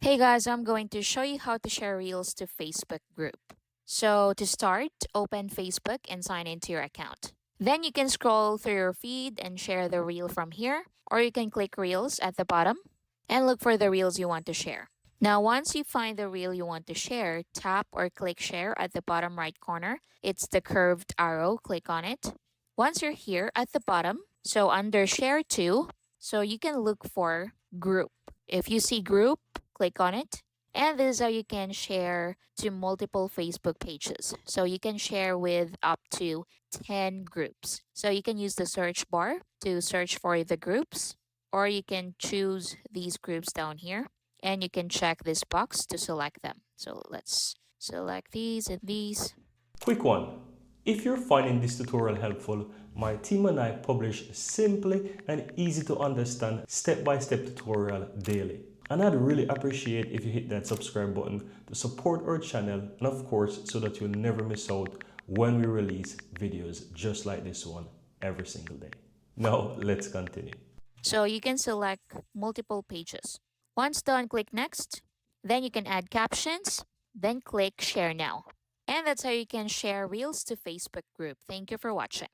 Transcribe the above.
Hey guys, I'm going to show you how to share Reels to Facebook group. So to start, open Facebook and sign into your account. Then you can scroll through your feed and share the reel from here, or you can click Reels at the bottom and look for the reels you want to share. Now, once you find the reel you want to share, tap or click share at the bottom right corner. It's the curved arrow, click on it. Once you're here at the bottom, so under share to, so you can look for group. If you see group, click on it. And this is how you can share to multiple Facebook pages. So you can share with up to 10 groups. So you can use the search bar to search for the groups, or you can choose these groups down here and you can check this box to select them. So let's select these and these. Quick one. If you're finding this tutorial helpful, my team and I publish simply and easy to understand step-by-step tutorial daily. And I'd really appreciate if you hit that subscribe button to support our channel and of course so that you'll never miss out when we release videos just like this one every single day. Now let's continue. So you can select multiple pages. Once done, click next. Then you can add captions, then click share now. And that's how you can share reels to Facebook group. Thank you for watching.